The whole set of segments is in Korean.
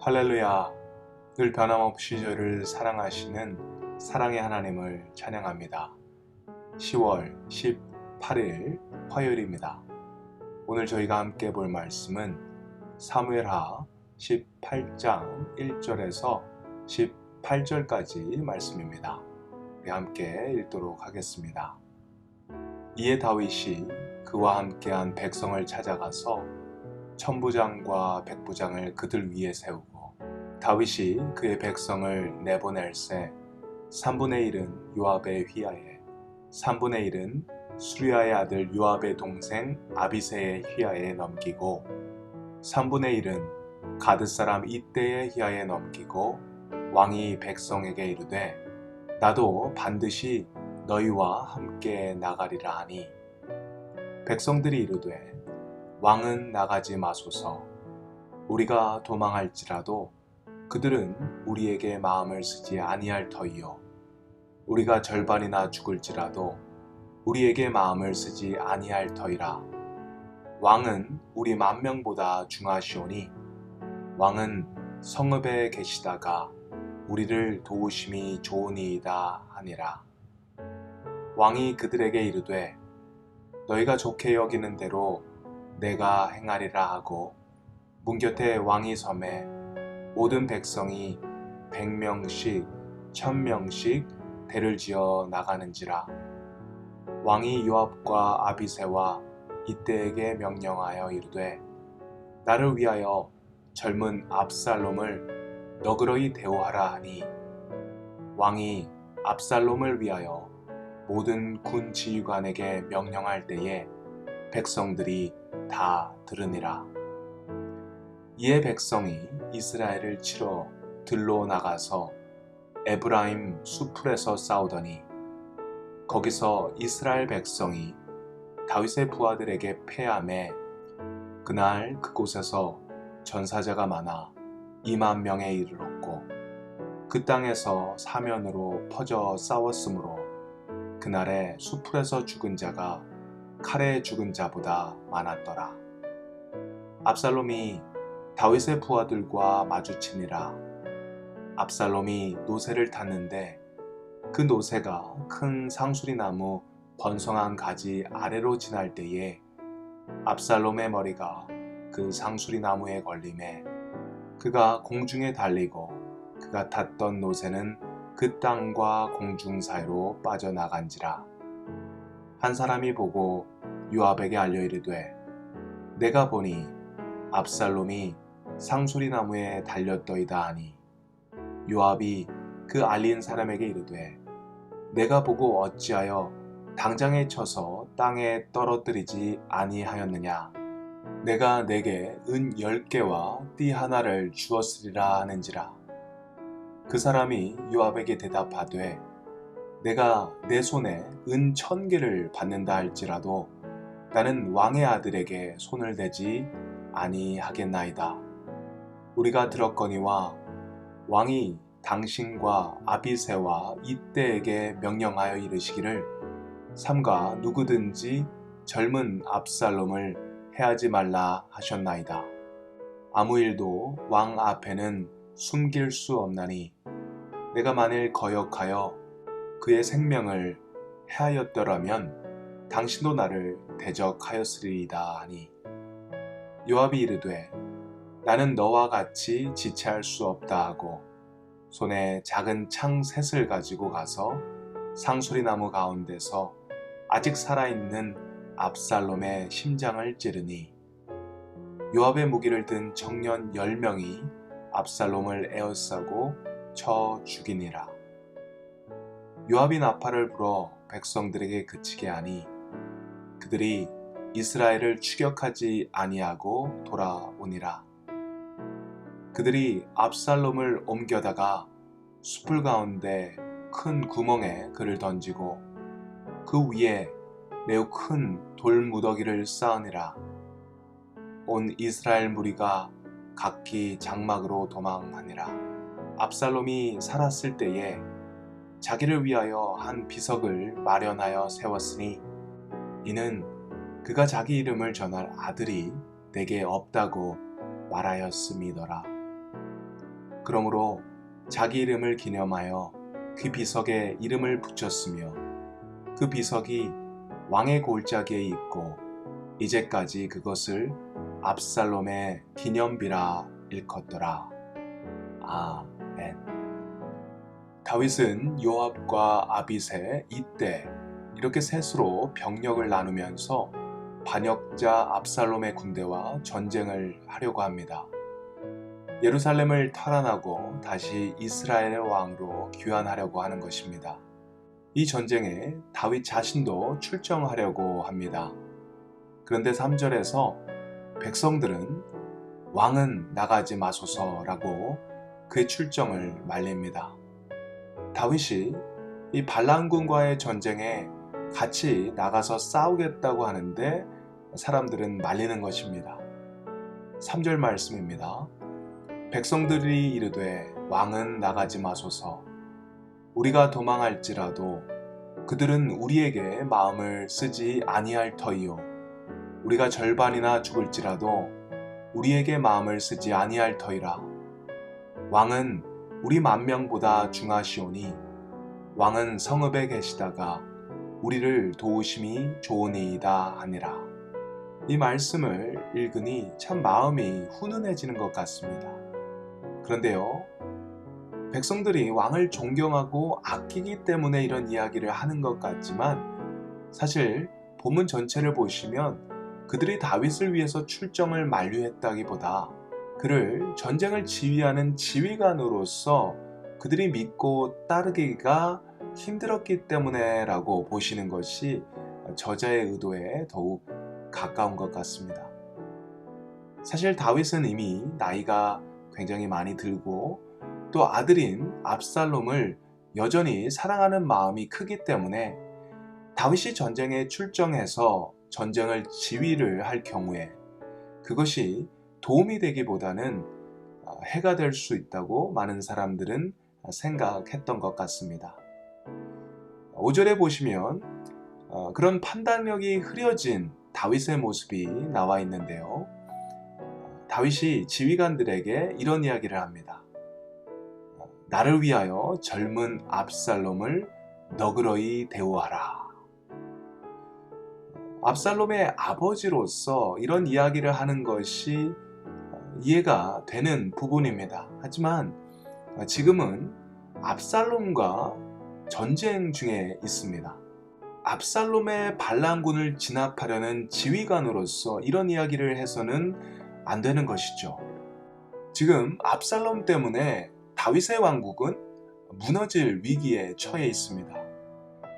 할렐루야. 늘 변함없이 저를 사랑하시는 사랑의 하나님을 찬양합니다. 10월 18일 화요일입니다. 오늘 저희가 함께 볼 말씀은 사무엘하 18장 1절에서 18절까지 말씀입니다. 우리 함께 읽도록 하겠습니다. 이에 다윗이 그와 함께한 백성을 찾아가서 천부장과 백부장을 그들 위에 세우고 다윗이 그의 백성을 내보낼새 3분의 1은 요압의 휘하에 3분의 1은 수리아의 아들 요압의 동생 아비새의 휘하에 넘기고 3분의 1은 가드 사람 이때의 휘하에 넘기고 왕이 백성에게 이르되 나도 반드시 너희와 함께 나가리라 하니 백성들이 이르되 왕은 나가지 마소서. 우리가 도망할지라도 그들은 우리에게 마음을 쓰지 아니할 터이요. 우리가 절반이나 죽을지라도 우리에게 마음을 쓰지 아니할 터이라. 왕은 우리 만명보다 중하시오니 왕은 성읍에 계시다가 우리를 도우심이 좋으니이다 하니라. 왕이 그들에게 이르되 너희가 좋게 여기는 대로 내가 행하리라 하고 문 곁에 왕이 서매 모든 백성이 100명씩 1000명씩 대를 지어 나가는지라. 왕이 요압과 아비새와 이때에게 명령하여 이르되 나를 위하여 젊은 압살롬을 너그러이 대우하라 하니 왕이 압살롬을 위하여 모든 군 지휘관에게 명령할 때에 백성들이 다 들으니라. 이에 백성이 이스라엘을 치러 들로 나가서 에브라임 수풀에서 싸우더니 거기서 이스라엘 백성이 다윗의 부하들에게 패하매 그날 그곳에서 전사자가 많아 20,000명에 이르렀고 그 땅에서 사면으로 퍼져 싸웠으므로 그날에 수풀에서 죽은 자가 칼에 죽은 자보다 많았더라. 압살롬이 다윗의 부하들과 마주치니라. 압살롬이 노새를 탔는데 그 노새가 큰 상수리나무 번성한 가지 아래로 지날 때에 압살롬의 머리가 그 상수리나무에 걸림에 그가 공중에 달리고 그가 탔던 노새는 그 땅과 공중 사이로 빠져나간지라. 한 사람이 보고 요압에게 알려 이르되 내가 보니 압살롬이 상수리나무에 달렸더이다 하니 요압이 그 알린 사람에게 이르되 내가 보고 어찌하여 당장에 쳐서 땅에 떨어뜨리지 아니하였느냐. 내가 내게 은 10개와 띠 하나를 주었으리라 하는지라. 그 사람이 요압에게 대답하되 내가 내 손에 은 1000개를 받는다 할지라도 나는 왕의 아들에게 손을 대지 아니하겠나이다. 우리가 들었거니와 왕이 당신과 아비새와 이때에게 명령하여 이르시기를 삼가 누구든지 젊은 압살롬을 해하지 말라 하셨나이다. 아무 일도 왕 앞에는 숨길 수 없나니 내가 만일 거역하여 그의 생명을 해하였더라면 당신도 나를 대적하였으리이다 하니 요압이 이르되 나는 너와 같이 지체할 수 없다 하고 손에 작은 창 셋을 가지고 가서 상수리나무 가운데서 아직 살아있는 압살롬의 심장을 찌르니 요압의 무기를 든 청년 10명이 압살롬을 에워싸고 쳐 죽이니라. 요압이 나팔을 불어 백성들에게 그치게 하니 그들이 이스라엘을 추격하지 아니하고 돌아오니라. 그들이 압살롬을 옮겨다가 숲을 가운데 큰 구멍에 그를 던지고 그 위에 매우 큰 돌무더기를 쌓으니라. 온 이스라엘 무리가 각기 장막으로 도망하니라. 압살롬이 살았을 때에 자기를 위하여 한 비석을 마련하여 세웠으니 이는 그가 자기 이름을 전할 아들이 내게 없다고 말하였음이더라. 그러므로 자기 이름을 기념하여 그 비석에 이름을 붙였으며 그 비석이 왕의 골짜기에 있고 이제까지 그것을 압살롬의 기념비라 일컫더라. 아멘. 다윗은 요압과 아비새 이때 이렇게 셋으로 병력을 나누면서 반역자 압살롬의 군대와 전쟁을 하려고 합니다. 예루살렘을 탈환하고 다시 이스라엘의 왕으로 귀환하려고 하는 것입니다. 이 전쟁에 다윗 자신도 출정하려고 합니다. 그런데 3절에서 백성들은 왕은 나가지 마소서라고 그의 출정을 말립니다. 다윗이 이 반란군과의 전쟁에 같이 나가서 싸우겠다고 하는데 사람들은 말리는 것입니다. 3절 말씀입니다. 백성들이 이르되 왕은 나가지 마소서. 우리가 도망할지라도 그들은 우리에게 마음을 쓰지 아니할 터이요. 우리가 절반이나 죽을지라도 우리에게 마음을 쓰지 아니할 터이라. 왕은 우리 만명보다 중하시오니 왕은 성읍에 계시다가 우리를 도우심이 좋으니이다 하니라. 이 말씀을 읽으니 참 마음이 훈훈해지는 것 같습니다. 그런데요, 백성들이 왕을 존경하고 아끼기 때문에 이런 이야기를 하는 것 같지만 사실 본문 전체를 보시면 그들이 다윗을 위해서 출정을 만류했다기보다 그를 전쟁을 지휘하는 지휘관으로서 그들이 믿고 따르기가 힘들었기 때문에 라고 보시는 것이 저자의 의도에 더욱 가까운 것 같습니다. 사실 다윗은 이미 나이가 굉장히 많이 들고 또 아들인 압살롬을 여전히 사랑하는 마음이 크기 때문에 다윗이 전쟁에 출정해서 전쟁을 지휘를 할 경우에 그것이 도움이 되기보다는 해가 될 수 있다고 많은 사람들은 생각했던 것 같습니다. 5절에 보시면 그런 판단력이 흐려진 다윗의 모습이 나와 있는데요. 다윗이 지휘관들에게 이런 이야기를 합니다. 나를 위하여 젊은 압살롬을 너그러이 대우하라. 압살롬의 아버지로서 이런 이야기를 하는 것이 이해가 되는 부분입니다. 하지만 지금은 압살롬과 전쟁 중에 있습니다. 압살롬의 반란군을 진압하려는 지휘관으로서 이런 이야기를 해서는 안 되는 것이죠. 지금 압살롬 때문에 다윗의 왕국은 무너질 위기에 처해 있습니다.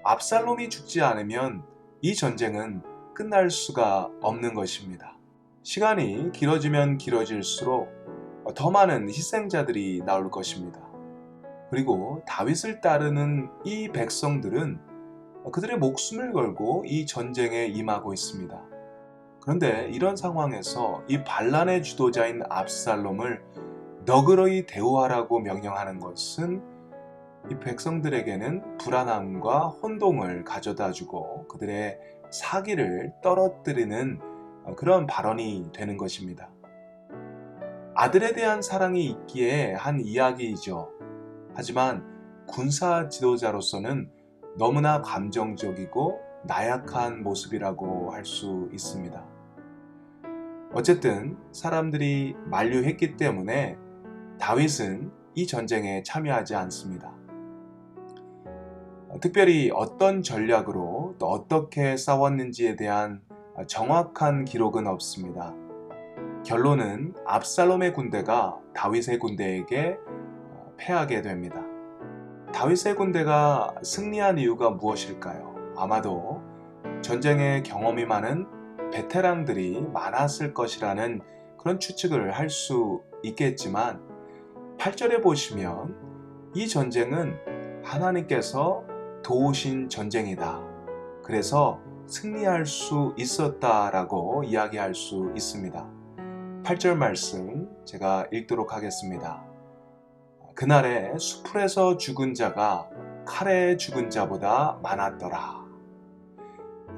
압살롬이 죽지 않으면 이 전쟁은 끝날 수가 없는 것입니다. 시간이 길어지면 길어질수록 더 많은 희생자들이 나올 것입니다. 그리고 다윗을 따르는 이 백성들은 그들의 목숨을 걸고 이 전쟁에 임하고 있습니다. 그런데 이런 상황에서 이 반란의 주도자인 압살롬을 너그러이 대우하라고 명령하는 것은 이 백성들에게는 불안함과 혼동을 가져다주고 그들의 사기를 떨어뜨리는 그런 발언이 되는 것입니다. 아들에 대한 사랑이 있기에 한 이야기이죠. 하지만 군사 지도자로서는 너무나 감정적이고 나약한 모습이라고 할 수 있습니다. 어쨌든 사람들이 만류했기 때문에 다윗은 이 전쟁에 참여하지 않습니다. 특별히 어떤 전략으로 또 어떻게 싸웠는지에 대한 정확한 기록은 없습니다. 결론은 압살롬의 군대가 다윗의 군대에게 패하게 됩니다. 다윗의 군대가 승리한 이유가 무엇일까요? 아마도 전쟁에 경험이 많은 베테랑들이 많았을 것이라는 그런 추측을 할 수 있겠지만 8절에 보시면 이 전쟁은 하나님께서 도우신 전쟁이다. 그래서 승리할 수 있었다라고 이야기할 수 있습니다. 8절 말씀 제가 읽도록 하겠습니다. 그날에 수풀에서 죽은 자가 칼에 죽은 자보다 많았더라.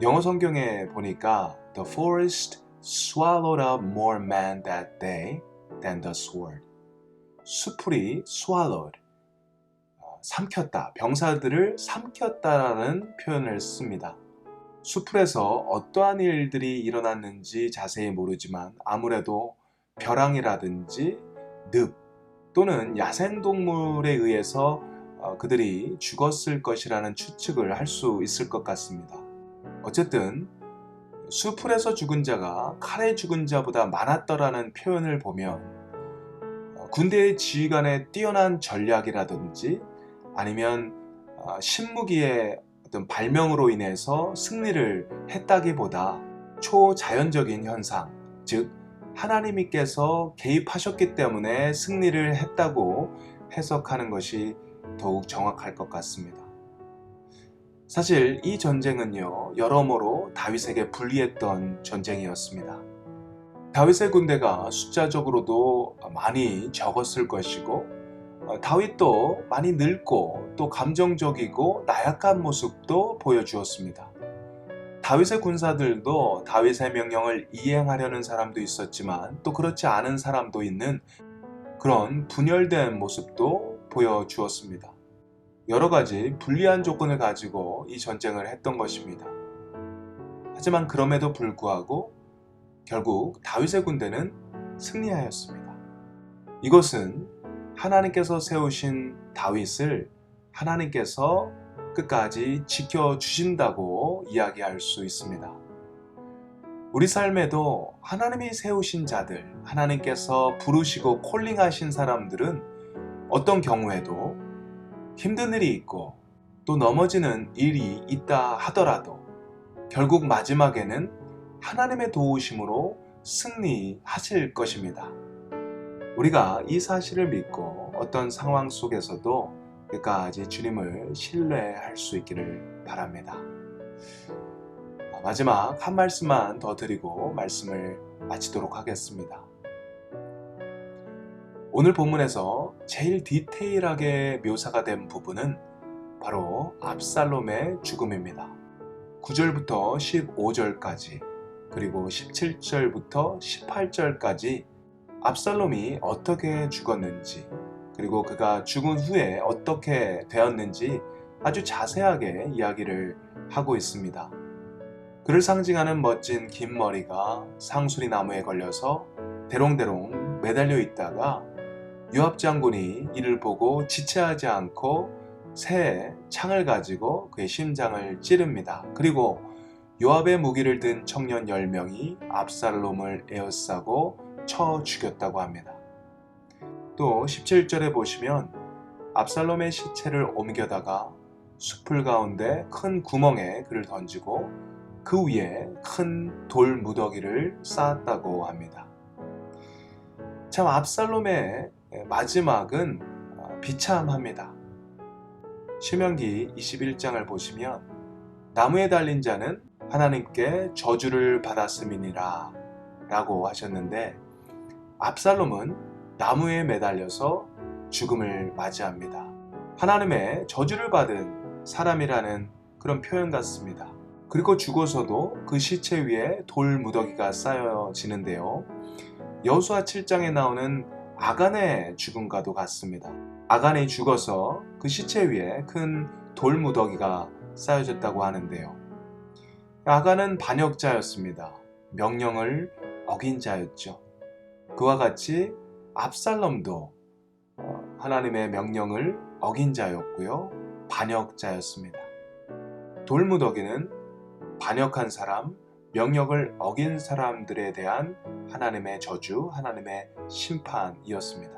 영어 성경에 보니까 The forest swallowed up more men that day than the sword. 수풀이 swallowed, 삼켰다, 병사들을 삼켰다라는 표현을 씁니다. 수풀에서 어떠한 일들이 일어났는지 자세히 모르지만 아무래도 벼랑이라든지 늪 또는 야생동물에 의해서 그들이 죽었을 것이라는 추측을 할 수 있을 것 같습니다. 어쨌든 수풀에서 죽은 자가 칼에 죽은 자보다 많았더라는 표현을 보면 군대의 지휘관의 뛰어난 전략이라든지 아니면 신무기의 어떤 발명으로 인해서 승리를 했다기보다 초자연적인 현상, 즉 하나님께서 개입하셨기 때문에 승리를 했다고 해석하는 것이 더욱 정확할 것 같습니다. 사실 이 전쟁은요, 여러모로 다윗에게 불리했던 전쟁이었습니다. 다윗의 군대가 숫자적으로도 많이 적었을 것이고 다윗도 많이 늙고 또 감정적이고 나약한 모습도 보여주었습니다. 다윗의 군사들도 다윗의 명령을 이행하려는 사람도 있었지만 또 그렇지 않은 사람도 있는 그런 분열된 모습도 보여주었습니다. 여러 가지 불리한 조건을 가지고 이 전쟁을 했던 것입니다. 하지만 그럼에도 불구하고 결국 다윗의 군대는 승리하였습니다. 이것은 하나님께서 세우신 다윗을 하나님께서 끝까지 지켜주신다고 이야기할 수 있습니다. 우리 삶에도 하나님이 세우신 자들, 하나님께서 부르시고 콜링하신 사람들은 어떤 경우에도 힘든 일이 있고 또 넘어지는 일이 있다 하더라도 결국 마지막에는 하나님의 도우심으로 승리하실 것입니다. 우리가 이 사실을 믿고 어떤 상황 속에서도 끝까지 주님을 신뢰할 수 있기를 바랍니다. 마지막 한 말씀만 더 드리고 말씀을 마치도록 하겠습니다. 오늘 본문에서 제일 디테일하게 묘사가 된 부분은 바로 압살롬의 죽음입니다. 9절부터 15절까지 그리고 17절부터 18절까지 압살롬이 어떻게 죽었는지 그리고 그가 죽은 후에 어떻게 되었는지 아주 자세하게 이야기를 하고 있습니다. 그를 상징하는 멋진 긴 머리가 상수리 나무에 걸려서 대롱대롱 매달려 있다가 요압 장군이 이를 보고 지체하지 않고 새 창을 가지고 그의 심장을 찌릅니다. 그리고 요압의 무기를 든 청년 10명이 압살롬을 에워싸고 쳐 죽였다고 합니다. 또 17절에 보시면 압살롬의 시체를 옮겨다가 숲을 가운데 큰 구멍에 그를 던지고 그 위에 큰 돌 무더기를 쌓았다고 합니다. 참 압살롬의 마지막은 비참합니다. 신명기 21장을 보시면 나무에 달린 자는 하나님께 저주를 받았음이니라 라고 하셨는데 압살롬은 나무에 매달려서 죽음을 맞이합니다. 하나님의 저주를 받은 사람이라는 그런 표현 같습니다. 그리고 죽어서도 그 시체 위에 돌 무더기가 쌓여지는데요. 여호수아 7장에 나오는 아간의 죽음과도 같습니다. 아간이 죽어서 그 시체 위에 큰 돌 무더기가 쌓여졌다고 하는데요. 아간은 반역자였습니다. 명령을 어긴 자였죠. 그와 같이 압살롬도 하나님의 명령을 어긴 자였고요. 반역자였습니다. 돌무더기는 반역한 사람, 명령을 어긴 사람들에 대한 하나님의 저주, 하나님의 심판이었습니다.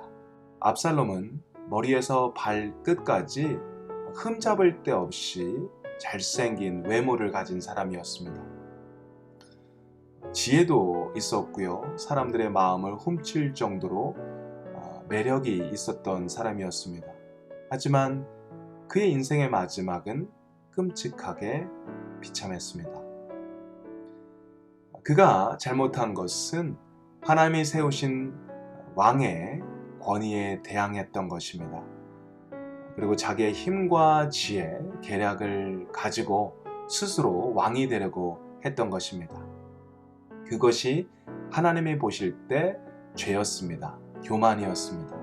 압살롬은 머리에서 발끝까지 흠잡을 데 없이 잘생긴 외모를 가진 사람이었습니다. 지혜도 있었고요. 사람들의 마음을 훔칠 정도로 매력이 있었던 사람이었습니다. 하지만 그의 인생의 마지막은 끔찍하게 비참했습니다. 그가 잘못한 것은 하나님이 세우신 왕의 권위에 대항했던 것입니다. 그리고 자기의 힘과 지혜, 계략을 가지고 스스로 왕이 되려고 했던 것입니다. 그것이 하나님이 보실 때 죄였습니다. 교만이었습니다.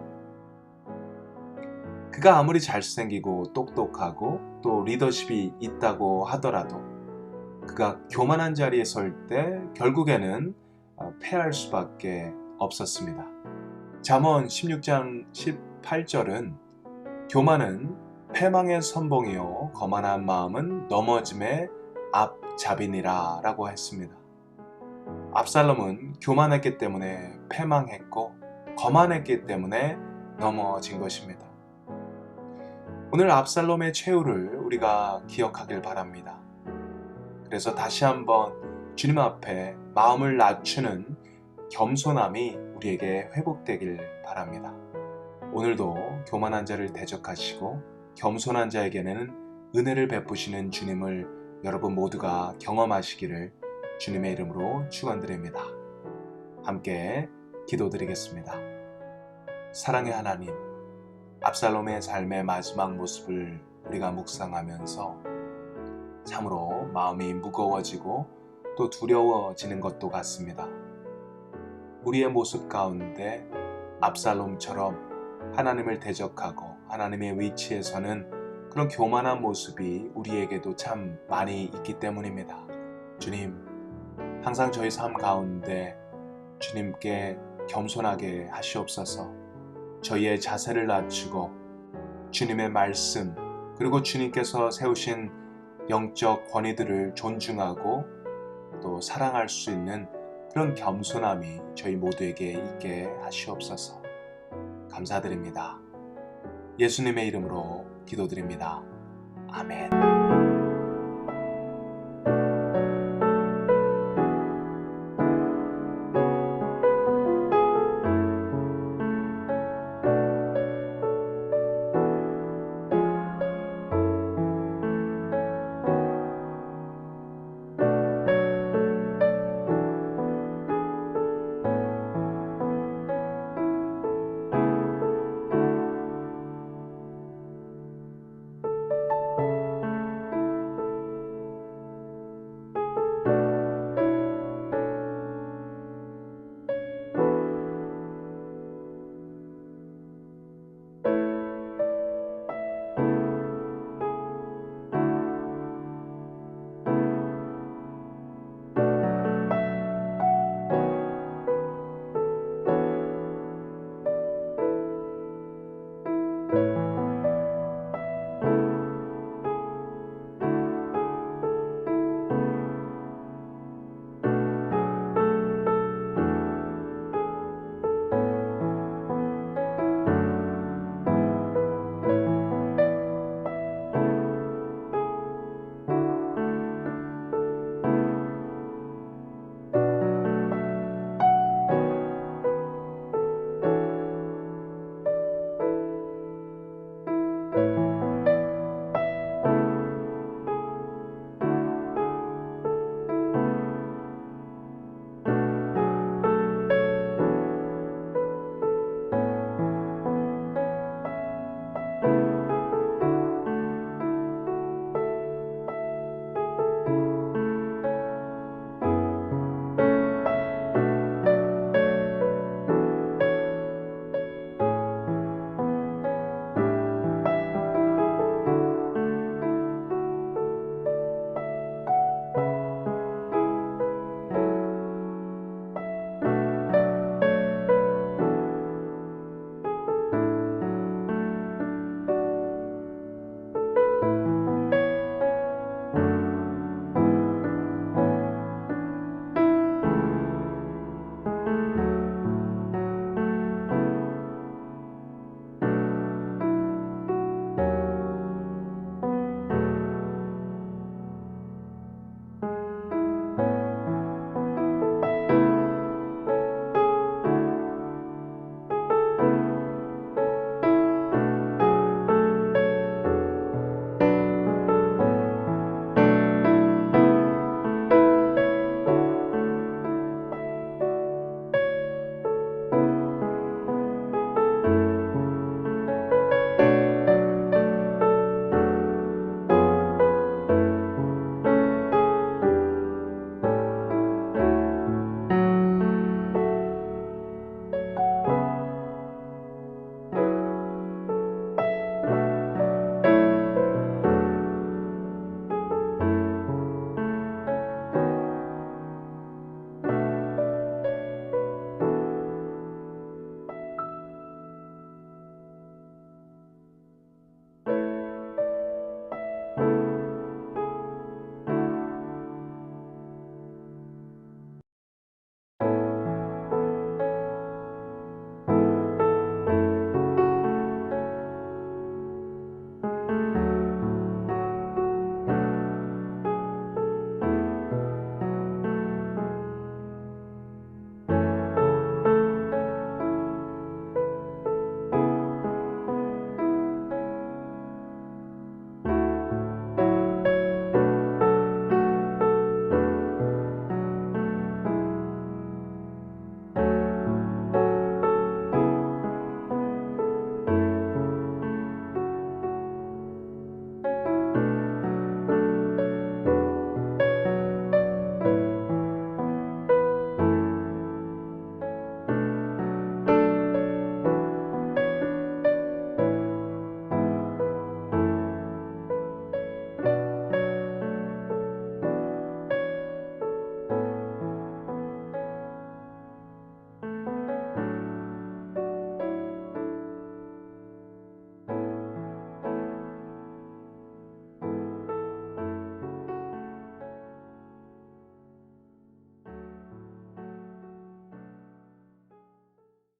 그가 아무리 잘생기고 똑똑하고 또 리더십이 있다고 하더라도 그가 교만한 자리에 설 때 결국에는 패할 수밖에 없었습니다. 잠언 16장 18절은 교만은 패망의 선봉이요 거만한 마음은 넘어짐의 앞잡이니라 라고 했습니다. 압살롬은 교만했기 때문에 패망했고 거만했기 때문에 넘어진 것입니다. 오늘 압살롬의 최후를 우리가 기억하길 바랍니다. 그래서 다시 한번 주님 앞에 마음을 낮추는 겸손함이 우리에게 회복되길 바랍니다. 오늘도 교만한 자를 대적하시고 겸손한 자에게는 은혜를 베푸시는 주님을 여러분 모두가 경험하시기를 주님의 이름으로 축원드립니다. 함께 기도드리겠습니다. 사랑의 하나님, 압살롬의 삶의 마지막 모습을 우리가 묵상하면서 참으로 마음이 무거워지고 또 두려워지는 것도 같습니다. 우리의 모습 가운데 압살롬처럼 하나님을 대적하고 하나님의 위치에 서는 그런 교만한 모습이 우리에게도 참 많이 있기 때문입니다. 주님, 항상 저희 삶 가운데 주님께 겸손하게 하시옵소서. 저희의 자세를 낮추고 주님의 말씀 그리고 주님께서 세우신 영적 권위들을 존중하고 또 사랑할 수 있는 그런 겸손함이 저희 모두에게 있게 하시옵소서. 감사드립니다. 예수님의 이름으로 기도드립니다. 아멘.